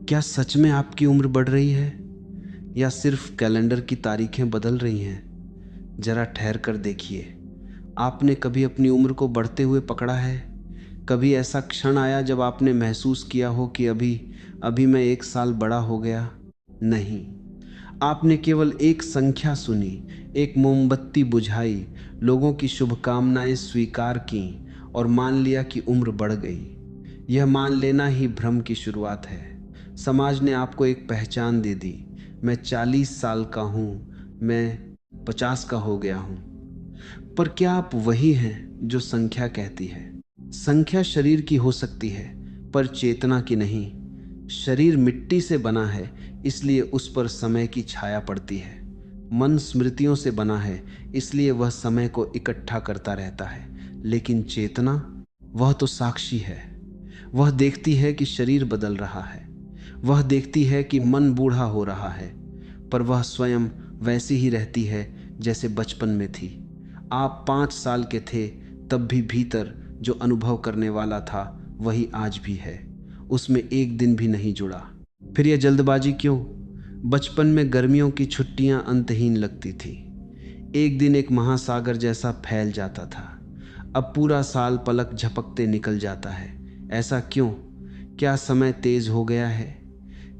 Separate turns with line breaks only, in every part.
क्या सच में आपकी उम्र बढ़ रही है या सिर्फ कैलेंडर की तारीखें बदल रही हैं? जरा ठहर कर देखिए। आपने कभी अपनी उम्र को बढ़ते हुए पकड़ा है? कभी ऐसा क्षण आया जब आपने महसूस किया हो कि अभी अभी मैं 1 साल बड़ा हो गया? नहीं, आपने केवल एक संख्या सुनी, एक मोमबत्ती बुझाई, लोगों की शुभकामनाएं स्वीकार की और मान लिया कि उम्र बढ़ गई। यह मान लेना ही भ्रम की शुरुआत है। समाज ने आपको एक पहचान दे दी, मैं 40 साल का हूँ, मैं 50 का हो गया हूँ। पर क्या आप वही हैं जो संख्या कहती है? संख्या शरीर की हो सकती है पर चेतना की नहीं। शरीर मिट्टी से बना है, इसलिए उस पर समय की छाया पड़ती है। मन स्मृतियों से बना है, इसलिए वह समय को इकट्ठा करता रहता है। लेकिन चेतना, वह तो साक्षी है। वह देखती है कि शरीर बदल रहा है, वह देखती है कि मन बूढ़ा हो रहा है, पर वह स्वयं वैसी ही रहती है जैसे बचपन में थी। आप 5 साल के थे तब भी भीतर जो अनुभव करने वाला था वही आज भी है। उसमें एक दिन भी नहीं जुड़ा। फिर यह जल्दबाजी क्यों? बचपन में गर्मियों की छुट्टियां अंतहीन लगती थी। एक दिन एक महासागर जैसा फैल जाता था। अब पूरा साल पलक झपकते निकल जाता है। ऐसा क्यों? क्या समय तेज हो गया है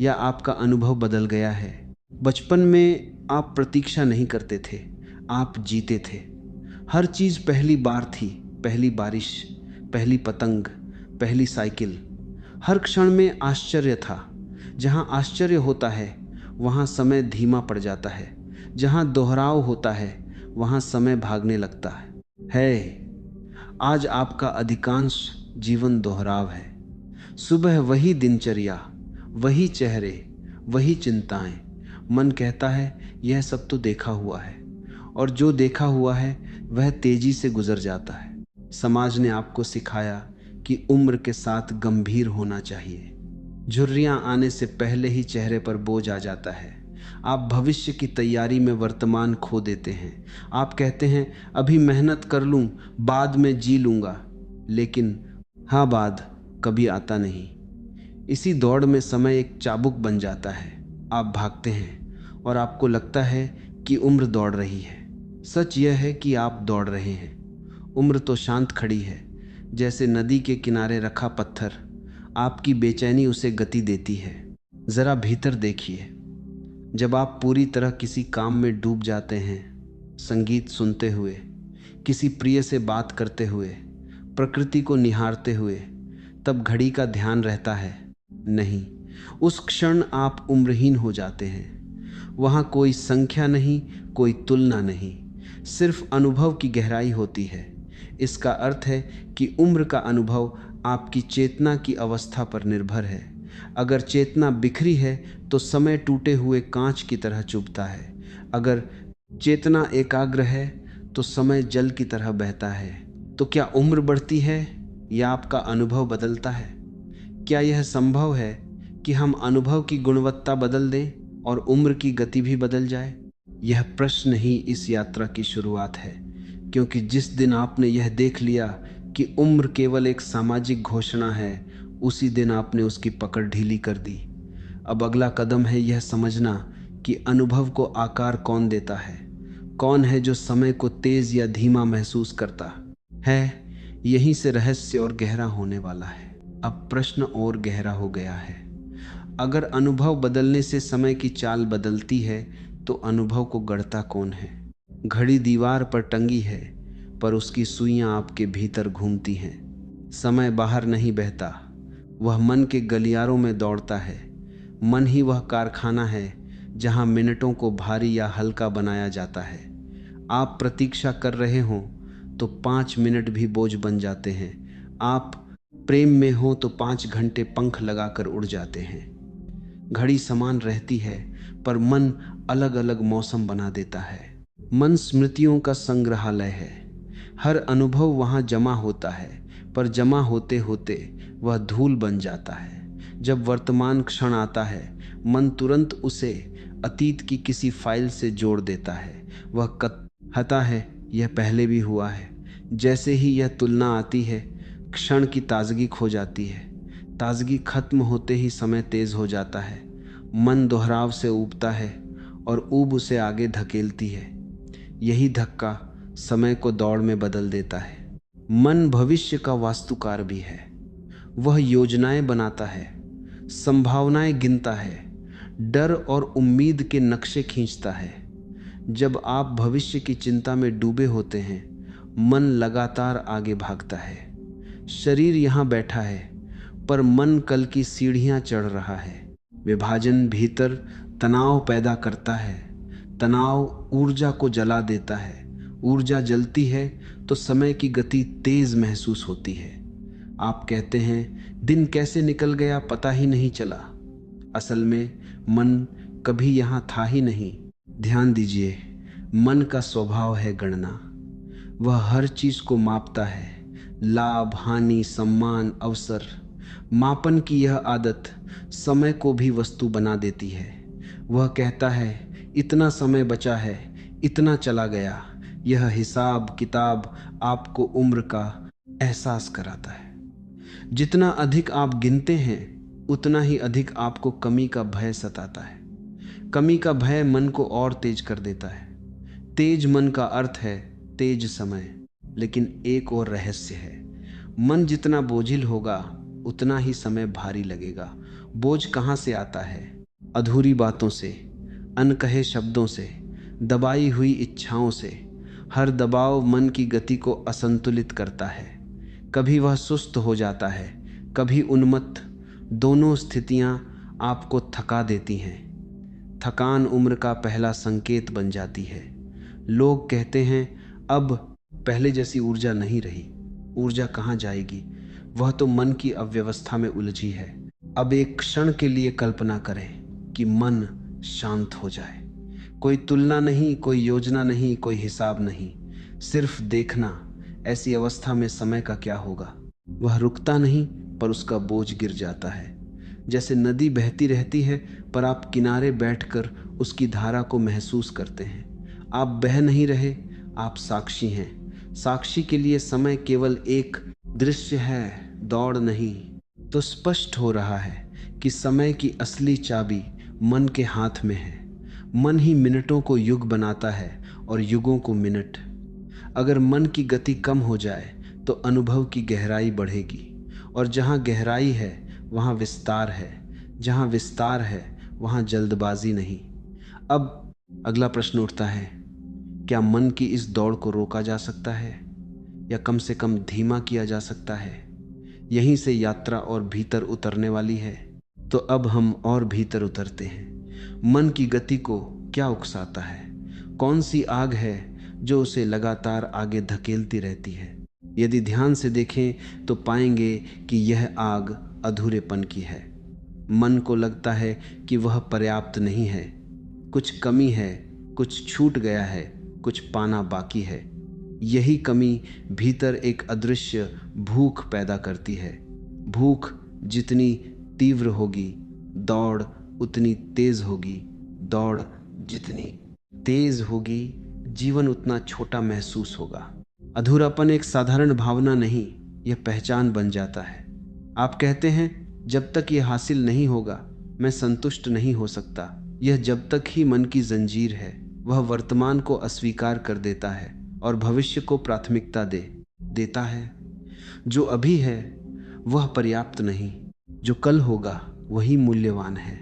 या आपका अनुभव बदल गया है? बचपन में आप प्रतीक्षा नहीं करते थे, आप जीते थे। हर चीज पहली बार थी, पहली बारिश, पहली पतंग, पहली साइकिल। हर क्षण में आश्चर्य था। जहां आश्चर्य होता है वहां समय धीमा पड़ जाता है। जहां दोहराव होता है वहां समय भागने लगता है। आज आपका अधिकांश जीवन दोहराव है। सुबह वही दिनचर्या, वही चेहरे, वही चिंताएं। मन कहता है यह सब तो देखा हुआ है, और जो देखा हुआ है वह तेजी से गुजर जाता है। समाज ने आपको सिखाया कि उम्र के साथ गंभीर होना चाहिए। झुर्रियां आने से पहले ही चेहरे पर बोझ आ जाता है। आप भविष्य की तैयारी में वर्तमान खो देते हैं। आप कहते हैं अभी मेहनत कर लूं, बाद में जी लूंगा। लेकिन हाँ, बाद कभी आता नहीं। इसी दौड़ में समय एक चाबुक बन जाता है। आप भागते हैं और आपको लगता है कि उम्र दौड़ रही है। सच यह है कि आप दौड़ रहे हैं। उम्र तो शांत खड़ी है, जैसे नदी के किनारे रखा पत्थर। आपकी बेचैनी उसे गति देती है। जरा भीतर देखिए। जब आप पूरी तरह किसी काम में डूब जाते हैं, संगीत सुनते हुए, किसी प्रिय से बात करते हुए, प्रकृति को निहारते हुए, तब घड़ी का ध्यान रहता है? नहीं, उस क्षण आप उम्रहीन हो जाते हैं। वहां कोई संख्या नहीं, कोई तुलना नहीं, सिर्फ अनुभव की गहराई होती है। इसका अर्थ है कि उम्र का अनुभव आपकी चेतना की अवस्था पर निर्भर है। अगर चेतना बिखरी है तो समय टूटे हुए कांच की तरह चुभता है। अगर चेतना एकाग्र है तो समय जल की तरह बहता है। तो क्या उम्र बढ़ती है या आपका अनुभव बदलता है? क्या यह संभव है कि हम अनुभव की गुणवत्ता बदल दें और उम्र की गति भी बदल जाए? यह प्रश्न ही इस यात्रा की शुरुआत है, क्योंकि जिस दिन आपने यह देख लिया कि उम्र केवल एक सामाजिक घोषणा है, उसी दिन आपने उसकी पकड़ ढीली कर दी। अब अगला कदम है यह समझना कि अनुभव को आकार कौन देता है। कौन है जो समय को तेज या धीमा महसूस करता है? यहीं से रहस्य और गहरा होने वाला है। अब प्रश्न और गहरा हो गया है। अगर अनुभव बदलने से समय की चाल बदलती है तो अनुभव को गढ़ता कौन है? घड़ी दीवार पर टंगी है, पर उसकी सुइयां आपके भीतर घूमती हैं। समय बाहर नहीं बहता, वह मन के गलियारों में दौड़ता है। मन ही वह कारखाना है जहां मिनटों को भारी या हल्का बनाया जाता है। आप प्रतीक्षा कर रहे हों तो 5 मिनट भी बोझ बन जाते हैं। आप प्रेम में हो तो 5 घंटे पंख लगाकर उड़ जाते हैं। घड़ी समान रहती है, पर मन अलग अलग मौसम बना देता है। मन स्मृतियों का संग्रहालय है। हर अनुभव वहां जमा होता है, पर जमा होते होते वह धूल बन जाता है। जब वर्तमान क्षण आता है, मन तुरंत उसे अतीत की किसी फाइल से जोड़ देता है। वह कहता है यह पहले भी हुआ है। जैसे ही यह तुलना आती है, क्षण की ताजगी खो जाती है। ताजगी खत्म होते ही समय तेज हो जाता है। मन दोहराव से ऊबता है और ऊब उसे आगे धकेलती है। यही धक्का समय को दौड़ में बदल देता है। मन भविष्य का वास्तुकार भी है। वह योजनाएं बनाता है, संभावनाएं गिनता है, डर और उम्मीद के नक्शे खींचता है। जब आप भविष्य की चिंता में डूबे होते हैं, मन लगातार आगे भागता है। शरीर यहाँ बैठा है, पर मन कल की सीढ़ियाँ चढ़ रहा है। विभाजन भीतर तनाव पैदा करता है। तनाव ऊर्जा को जला देता है। ऊर्जा जलती है तो समय की गति तेज महसूस होती है। आप कहते हैं दिन कैसे निकल गया पता ही नहीं चला। असल में मन कभी यहाँ था ही नहीं। ध्यान दीजिए, मन का स्वभाव है गणना। वह हर चीज को मापता है, लाभ, हानि, सम्मान, अवसर। मापन की यह आदत समय को भी वस्तु बना देती है। वह कहता है इतना समय बचा है, इतना चला गया। यह हिसाब किताब आपको उम्र का एहसास कराता है। जितना अधिक आप गिनते हैं, उतना ही अधिक आपको कमी का भय सताता है। कमी का भय मन को और तेज कर देता है। तेज मन का अर्थ है तेज समय। लेकिन एक और रहस्य है, मन जितना बोझिल होगा उतना ही समय भारी लगेगा। बोझ कहाँ से आता है? अधूरी बातों से, अनकहे शब्दों से, दबाई हुई इच्छाओं से। हर दबाव मन की गति को असंतुलित करता है। कभी वह सुस्त हो जाता है, कभी उन्मत्त। दोनों स्थितियां आपको थका देती हैं। थकान उम्र का पहला संकेत बन जाती है। लोग कहते हैं अब पहले जैसी ऊर्जा नहीं रही। ऊर्जा कहाँ जाएगी? वह तो मन की अव्यवस्था में उलझी है। अब एक क्षण के लिए कल्पना करें कि मन शांत हो जाए। कोई तुलना नहीं, कोई योजना नहीं, कोई हिसाब नहीं, सिर्फ देखना। ऐसी अवस्था में समय का क्या होगा? वह रुकता नहीं, पर उसका बोझ गिर जाता है। जैसे नदी बहती रहती है, पर आप किनारे बैठकर उसकी धारा को महसूस करते हैं। आप बह नहीं रहे, आप साक्षी हैं। साक्षी के लिए समय केवल एक दृश्य है, दौड़ नहीं। तो स्पष्ट हो रहा है कि समय की असली चाबी मन के हाथ में है। मन ही मिनटों को युग बनाता है और युगों को मिनट। अगर मन की गति कम हो जाए तो अनुभव की गहराई बढ़ेगी, और जहाँ गहराई है वहाँ विस्तार है। जहाँ विस्तार है वहाँ जल्दबाजी नहीं। अब अगला प्रश्न उठता है, क्या मन की इस दौड़ को रोका जा सकता है, या कम से कम धीमा किया जा सकता है? यहीं से यात्रा और भीतर उतरने वाली है। तो अब हम और भीतर उतरते हैं। मन की गति को क्या उकसाता है? कौन सी आग है जो उसे लगातार आगे धकेलती रहती है? यदि ध्यान से देखें तो पाएंगे कि यह आग अधूरेपन की है। मन को लगता है कि वह पर्याप्त नहीं है, कुछ कमी है, कुछ छूट गया है, कुछ पाना बाकी है। यही कमी भीतर एक अदृश्य भूख पैदा करती है। भूख जितनी तीव्र होगी, दौड़ उतनी तेज होगी। दौड़ जितनी तेज होगी, जीवन उतना छोटा महसूस होगा। अधूरापन एक साधारण भावना नहीं, यह पहचान बन जाता है। आप कहते हैं जब तक यह हासिल नहीं होगा मैं संतुष्ट नहीं हो सकता। यह जब तक ही मन की जंजीर है। वह वर्तमान को अस्वीकार कर देता है और भविष्य को प्राथमिकता देता है। जो अभी है वह पर्याप्त नहीं, जो कल होगा वही मूल्यवान है।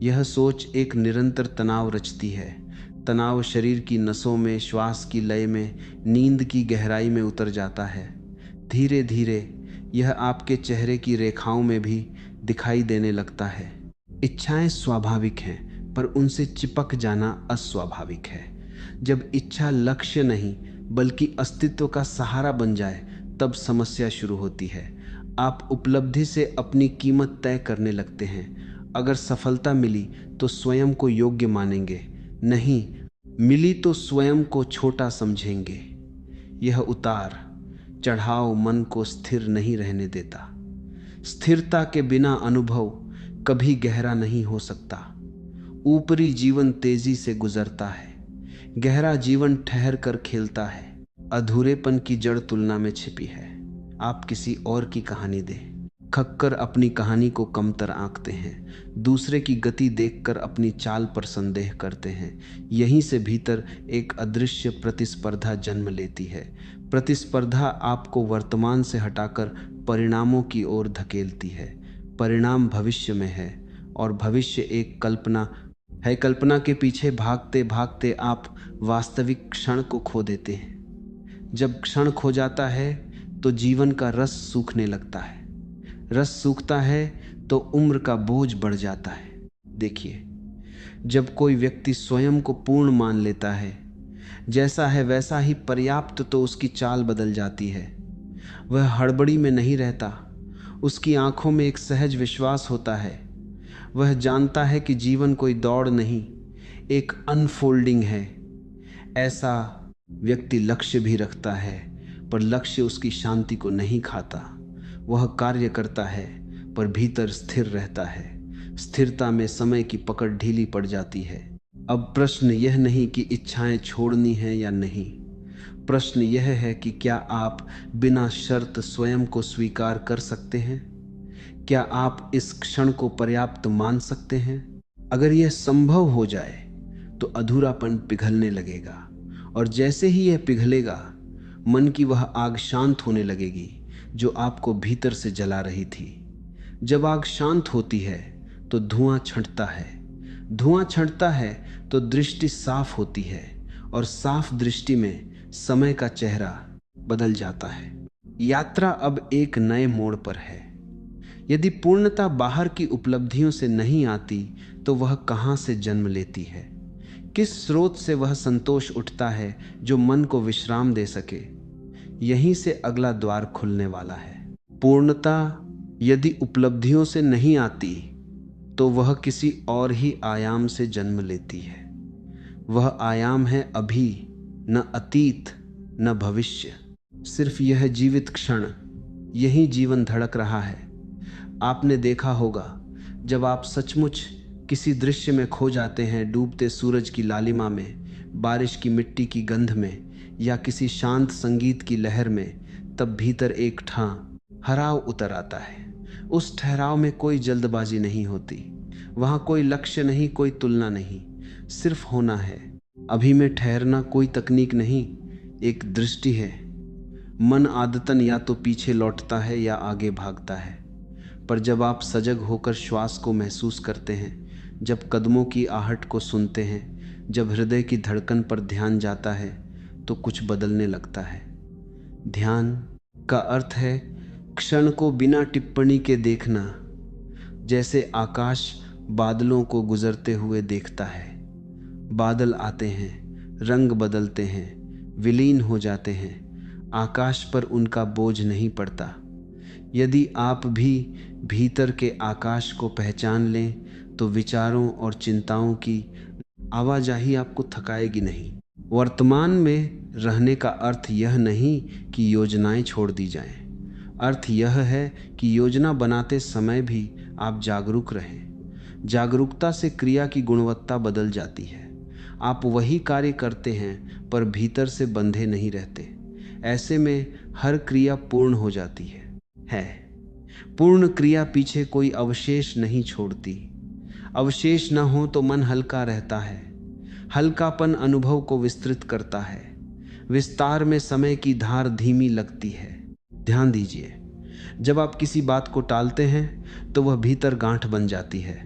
यह सोच एक निरंतर तनाव रचती है। तनाव शरीर की नसों में, श्वास की लय में, नींद की गहराई में उतर जाता है। धीरे धीरे यह आपके चेहरे की रेखाओं में भी दिखाई देने लगता है। इच्छाएं स्वाभाविक हैं, पर उनसे चिपक जाना अस्वाभाविक है। जब इच्छा लक्ष्य नहीं बल्कि अस्तित्व का सहारा बन जाए, तब समस्या शुरू होती है। आप उपलब्धि से अपनी कीमत तय करने लगते हैं। अगर सफलता मिली तो स्वयं को योग्य मानेंगे, नहीं मिली तो स्वयं को छोटा समझेंगे। यह उतार चढ़ाव मन को स्थिर नहीं रहने देता। स्थिरता के बिना अनुभव कभी गहरा नहीं हो सकता। ऊपरी जीवन तेजी से गुजरता है, गहरा जीवन ठहर कर खेलता है। अधूरेपन की जड़ तुलना में छिपी है। आप किसी और की कहानी दें, खक्कर अपनी कहानी को कमतर आंकते हैं, दूसरे की गति देखकर अपनी चाल पर संदेह करते हैं। यहीं से भीतर एक अदृश्य प्रतिस्पर्धा जन्म लेती है। प्रतिस्पर्धा आपको वर्तमान से हटाकर परिणामों की ओर धकेलती है। परिणाम भविष्य में है और भविष्य एक कल्पना है। कल्पना के पीछे भागते भागते आप वास्तविक क्षण को खो देते हैं। जब क्षण खो जाता है तो जीवन का रस सूखने लगता है। रस सूखता है तो उम्र का बोझ बढ़ जाता है। देखिए, जब कोई व्यक्ति स्वयं को पूर्ण मान लेता है, जैसा है वैसा ही पर्याप्त, तो उसकी चाल बदल जाती है। वह हड़बड़ी में नहीं रहता। उसकी आंखों में एक सहज विश्वास होता है। वह जानता है कि जीवन कोई दौड़ नहीं, एक अनफोल्डिंग है। ऐसा व्यक्ति लक्ष्य भी रखता है, पर लक्ष्य उसकी शांति को नहीं खाता। वह कार्य करता है पर भीतर स्थिर रहता है। स्थिरता में समय की पकड़ ढीली पड़ जाती है। अब प्रश्न यह नहीं कि इच्छाएं छोड़नी हैं या नहीं। प्रश्न यह है कि क्या आप बिना शर्त स्वयं को स्वीकार कर सकते हैं? क्या आप इस क्षण को पर्याप्त मान सकते हैं? अगर यह संभव हो जाए तो अधूरापन पिघलने लगेगा, और जैसे ही यह पिघलेगा, मन की वह आग शांत होने लगेगी जो आपको भीतर से जला रही थी। जब आग शांत होती है तो धुआं छंटता है। धुआं छंटता है तो दृष्टि साफ होती है, और साफ दृष्टि में समय का चेहरा बदल जाता है। यात्रा अब एक नए मोड़ पर है। यदि पूर्णता बाहर की उपलब्धियों से नहीं आती तो वह कहाँ से जन्म लेती है? किस स्रोत से वह संतोष उठता है जो मन को विश्राम दे सके? यहीं से अगला द्वार खुलने वाला है। पूर्णता यदि उपलब्धियों से नहीं आती तो वह किसी और ही आयाम से जन्म लेती है। वह आयाम है अभी, न अतीत न भविष्य, सिर्फ यह जीवित क्षण। यही जीवन धड़क रहा है। आपने देखा होगा, जब आप सचमुच किसी दृश्य में खो जाते हैं, डूबते सूरज की लालिमा में, बारिश की मिट्टी की गंध में, या किसी शांत संगीत की लहर में, तब भीतर एक ठहराव उतर आता है। उस ठहराव में कोई जल्दबाजी नहीं होती। वहाँ कोई लक्ष्य नहीं, कोई तुलना नहीं, सिर्फ होना है। अभी में ठहरना कोई तकनीक नहीं, एक दृष्टि है। मन आदतन या तो पीछे लौटता है या आगे भागता है, पर जब आप सजग होकर श्वास को महसूस करते हैं, जब कदमों की आहट को सुनते हैं, जब हृदय की धड़कन पर ध्यान जाता है, तो कुछ बदलने लगता है। ध्यान का अर्थ है क्षण को बिना टिप्पणी के देखना, जैसे आकाश बादलों को गुजरते हुए देखता है। बादल आते हैं, रंग बदलते हैं, विलीन हो जाते हैं, आकाश पर उनका बोझ नहीं पड़ता। यदि आप भी भीतर के आकाश को पहचान लें तो विचारों और चिंताओं की आवाजाही आपको थकाएगी नहीं। वर्तमान में रहने का अर्थ यह नहीं कि योजनाएं छोड़ दी जाएं। अर्थ यह है कि योजना बनाते समय भी आप जागरूक रहें। जागरूकता से क्रिया की गुणवत्ता बदल जाती है। आप वही कार्य करते हैं पर भीतर से बंधे नहीं रहते। ऐसे में हर क्रिया पूर्ण हो जाती है। पूर्ण क्रिया पीछे कोई अवशेष नहीं छोड़ती। अवशेष न हो तो मन हल्का रहता है। हल्कापन अनुभव को विस्तृत करता है। विस्तार में समय की धार धीमी लगती है। ध्यान दीजिए, जब आप किसी बात को टालते हैं तो वह भीतर गांठ बन जाती है।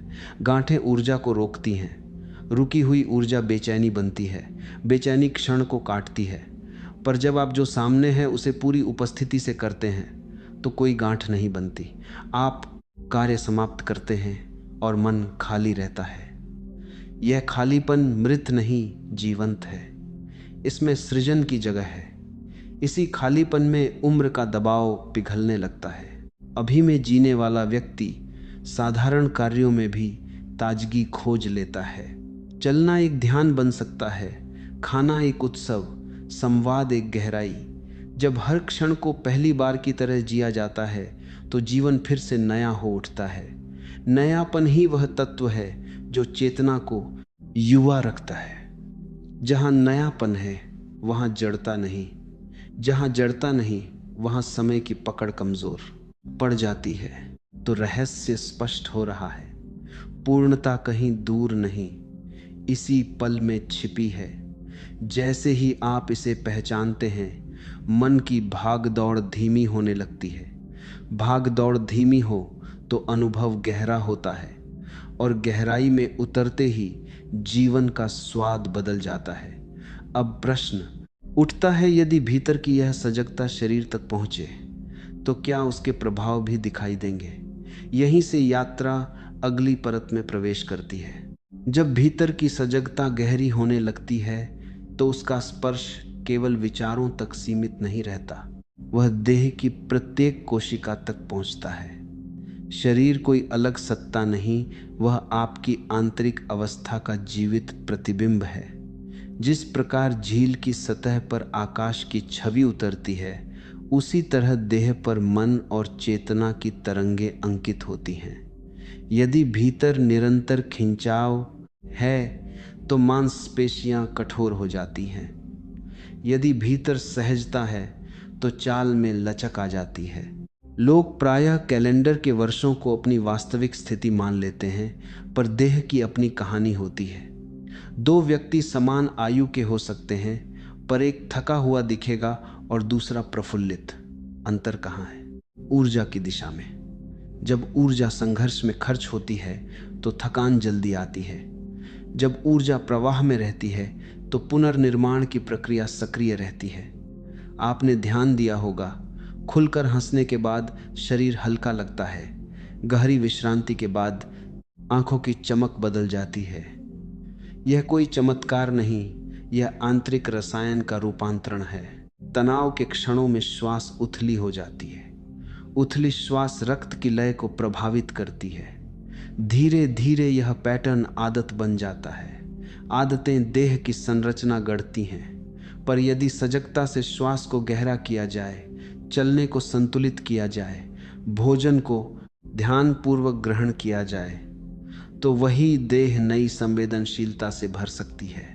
गांठें ऊर्जा को रोकती हैं। रुकी हुई ऊर्जा बेचैनी बनती है। बेचैनी क्षण को काटती है। पर जब आप जो सामने है उसे पूरी उपस्थिति से करते हैं तो कोई गांठ नहीं बनती। आप कार्य समाप्त करते हैं और मन खाली रहता है। यह खालीपन मृत नहीं, जीवंत है। इसमें सृजन की जगह है। इसी खालीपन में उम्र का दबाव पिघलने लगता है। अभी में जीने वाला व्यक्ति साधारण कार्यों में भी ताजगी खोज लेता है। चलना एक ध्यान बन सकता है, खाना एक उत्सव, संवाद एक गहराई। जब हर क्षण को पहली बार की तरह जिया जाता है तो जीवन फिर से नया हो उठता है। नयापन ही वह तत्व है जो चेतना को युवा रखता है। जहाँ नयापन है वहाँ जड़ता नहीं। जहाँ जड़ता नहीं वहाँ समय की पकड़ कमजोर पड़ जाती है। तो रहस्य स्पष्ट हो रहा है। पूर्णता कहीं दूर नहीं, इसी पल में छिपी है। जैसे ही आप इसे पहचानते हैं, मन की भाग दौड़ धीमी होने लगती है। भाग दौड़ धीमी हो तो अनुभव गहरा होता है, और गहराई में उतरते ही जीवन का स्वाद बदल जाता है। अब प्रश्न उठता है, यदि भीतर की यह सजगता शरीर तक पहुंचे तो क्या उसके प्रभाव भी दिखाई देंगे? यहीं से यात्रा अगली परत में प्रवेश करती है। जब भीतर की सजगता गहरी होने लगती है तो उसका स्पर्श केवल विचारों तक सीमित नहीं रहता, वह देह की प्रत्येक कोशिका तक पहुंचता है। शरीर कोई अलग सत्ता नहीं, वह आपकी आंतरिक अवस्था का जीवित प्रतिबिंब है। जिस प्रकार झील की सतह पर आकाश की छवि उतरती है, उसी तरह देह पर मन और चेतना की तरंगे अंकित होती हैं। यदि भीतर निरंतर खिंचाव है तो मांसपेशियां कठोर हो जाती हैं। यदि भीतर सहजता है तो चाल में लचक आ जाती है। लोग प्रायः कैलेंडर के वर्षों को अपनी वास्तविक स्थिति मान लेते हैं, पर देह की अपनी कहानी होती है। दो व्यक्ति समान आयु के हो सकते हैं, पर एक थका हुआ दिखेगा और दूसरा प्रफुल्लित। अंतर कहाँ है? ऊर्जा की दिशा में। जब ऊर्जा संघर्ष में खर्च होती है तो थकान जल्दी आती है। जब ऊर्जा प्रवाह में रहती है तो पुनर्निर्माण की प्रक्रिया सक्रिय रहती है। आपने ध्यान दिया होगा, खुलकर हंसने के बाद शरीर हल्का लगता है, गहरी विश्रांति के बाद आंखों की चमक बदल जाती है। यह कोई चमत्कार नहीं, यह आंतरिक रसायन का रूपांतरण है। तनाव के क्षणों में श्वास उथली हो जाती है। उथली श्वास रक्त की लय को प्रभावित करती है। धीरे धीरे यह पैटर्न आदत बन जाता है। आदतें देह की संरचना गढ़ती हैं, पर यदि सजगता से श्वास को गहरा किया जाए, चलने को संतुलित किया जाए, भोजन को ध्यानपूर्वक ग्रहण किया जाए, तो वही देह नई संवेदनशीलता से भर सकती है।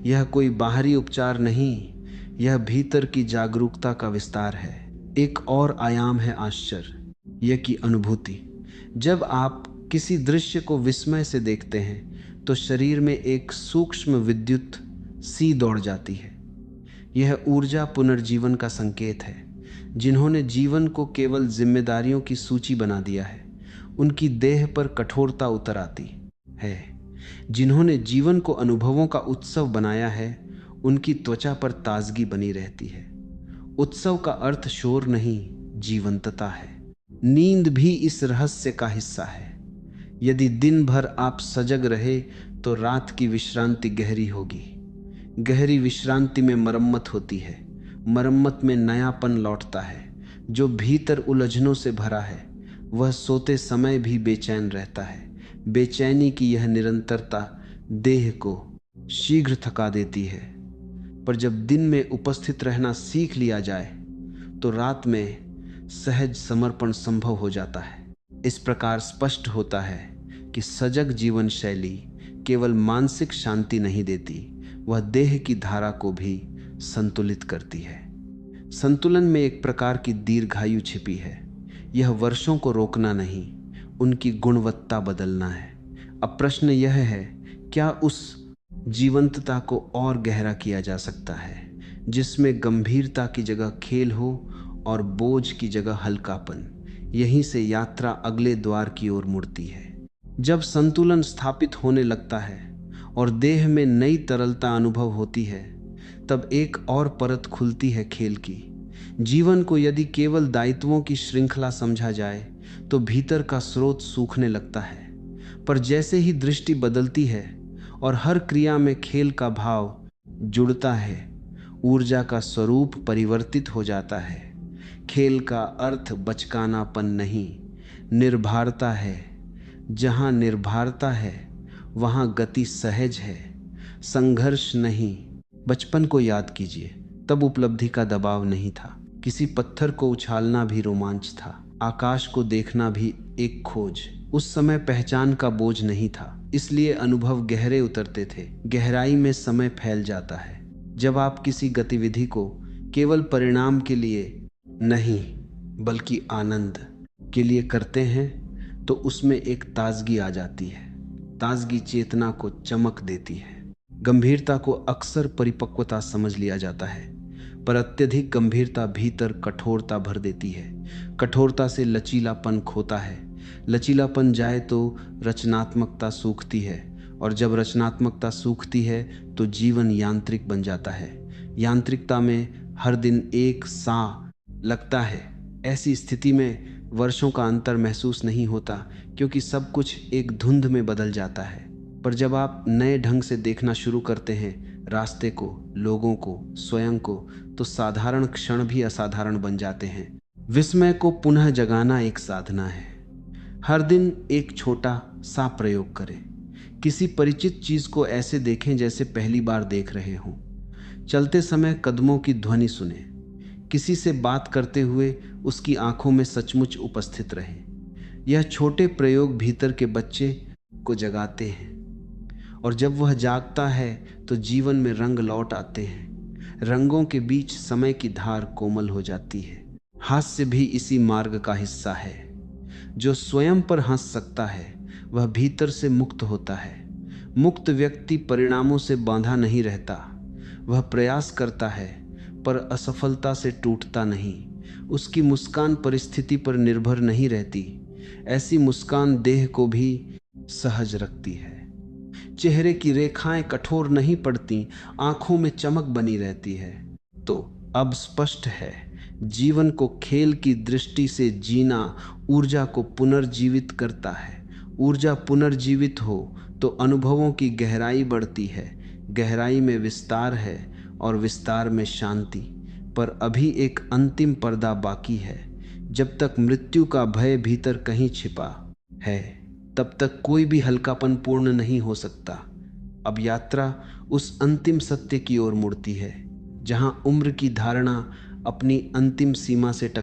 यह कोई बाहरी उपचार नहीं, यह भीतर की जागरूकता का विस्तार है। एक और आयाम है आश्चर्य, यह की अनुभूति। जब आप किसी दृश्य को विस्मय से देखते हैं तो शरीर में एक सूक्ष्म विद्युत सी दौड़ जाती है। यह ऊर्जा पुनर्जीवन का संकेत है। जिन्होंने जीवन को केवल जिम्मेदारियों की सूची बना दिया है, उनकी देह पर कठोरता उतर आती है। जिन्होंने जीवन को अनुभवों का उत्सव बनाया है, उनकी त्वचा पर ताजगी बनी रहती है। उत्सव का अर्थ शोर नहीं, जीवंतता है। नींद भी इस रहस्य का हिस्सा है। यदि दिन भर आप सजग रहे तो रात की विश्रांति गहरी होगी। गहरी विश्रांति में मरम्मत होती है। मरम्मत में नयापन लौटता है। जो भीतर उलझनों से भरा है वह सोते समय भी बेचैन रहता है। बेचैनी की यह निरंतरता देह को शीघ्र थका देती है, पर जब दिन में उपस्थित रहना सीख लिया जाए तो रात में सहज समर्पण संभव हो जाता है। इस प्रकार स्पष्ट होता है कि सजग जीवन शैली केवल मानसिक शांति नहीं देती, वह देह की धारा को भी संतुलित करती है। संतुलन में एक प्रकार की दीर्घायु छिपी है। यह वर्षों को रोकना नहीं, उनकी गुणवत्ता बदलना है। अब प्रश्न यह है, क्या उस जीवंतता को और गहरा किया जा सकता है, जिसमें गंभीरता की जगह खेल हो और बोझ की जगह हल्कापन? यहीं से यात्रा अगले द्वार की ओर मुड़ती है। जब संतुलन स्थापित होने लगता है और देह में नई तरलता अनुभव होती है, तब एक और परत खुलती है खेल की। जीवन को यदि केवल दायित्वों की श्रृंखला समझा जाए तो भीतर का स्रोत सूखने लगता है, पर जैसे ही दृष्टि बदलती है और हर क्रिया में खेल का भाव जुड़ता है, ऊर्जा का स्वरूप परिवर्तित हो जाता है। खेल का अर्थ बचकानापन नहीं, निर्भरता है। जहाँ निर्भरता है वहाँ गति सहज है, संघर्ष नहीं। बचपन को याद कीजिए, तब उपलब्धि का दबाव नहीं था। किसी पत्थर को उछालना भी रोमांच था, आकाश को देखना भी एक खोज। उस समय पहचान का बोझ नहीं था, इसलिए अनुभव गहरे उतरते थे। गहराई में समय फैल जाता है जब आप किसी गतिविधि को केवल परिणाम के लिए नहीं, बल्कि आनंद, के लिए करते हैं तो उसमें एक ताजगी आ जाती है। ताजगी चेतना को चमक देती है। गंभीरता को अक्सर परिपक्वता समझ लिया जाता है, पर अत्यधिक गंभीरता भीतर कठोरता भर देती है। कठोरता से लचीलापन खोता है। लचीलापन जाए तो रचनात्मकता सूखती है, और जब रचनात्मकता सूखती है तो जीवन यांत्रिक बन जाता है। यांत्रिकता में हर दिन एक सा लगता है। ऐसी स्थिति में वर्षों का अंतर महसूस नहीं होता, क्योंकि सब कुछ एक धुंध में बदल जाता है। पर जब आप नए ढंग से देखना शुरू करते हैं, रास्ते को, लोगों को, स्वयं को, तो साधारण क्षण भी असाधारण बन जाते हैं। विस्मय को पुनः जगाना एक साधना है। हर दिन एक छोटा सा प्रयोग करें। किसी परिचित चीज को ऐसे देखें जैसे पहली बार देख रहे हों। चलते समय कदमों की ध्वनि सुने। किसी से बात करते हुए उसकी आंखों में सचमुच उपस्थित रहें। यह छोटे प्रयोग भीतर के बच्चे को जगाते हैं, और जब वह जागता है तो जीवन में रंग लौट आते हैं। रंगों के बीच समय की धार कोमल हो जाती है। हास्य भी इसी मार्ग का हिस्सा है। जो स्वयं पर हंस सकता है वह भीतर से मुक्त होता है। मुक्त व्यक्ति परिणामों से बांधा नहीं रहता। वह प्रयास करता है पर असफलता से टूटता नहीं। उसकी मुस्कान परिस्थिति पर निर्भर नहीं रहती। ऐसी मुस्कान देह को भी सहज रखती है। चेहरे की रेखाएं कठोर नहीं पड़ती, आंखों में चमक बनी रहती है। तो अब स्पष्ट है, जीवन को खेल की दृष्टि से जीना ऊर्जा को पुनर्जीवित करता है। ऊर्जा पुनर्जीवित हो तो अनुभवों की गहराई बढ़ती है। गहराई में विस्तार है और विस्तार में शांति। पर अभी एक अंतिम पर्दा बाकी है। जब तक मृत्यु का भय भीतर कहीं छिपा है, तब तक कोई भी हल्कापन पूर्ण नहीं हो सकता। अब यात्रा उस अंतिम सत्य की ओर मुड़ती है, जहां उम्र की धारणा अपनी अंतिम सीमा से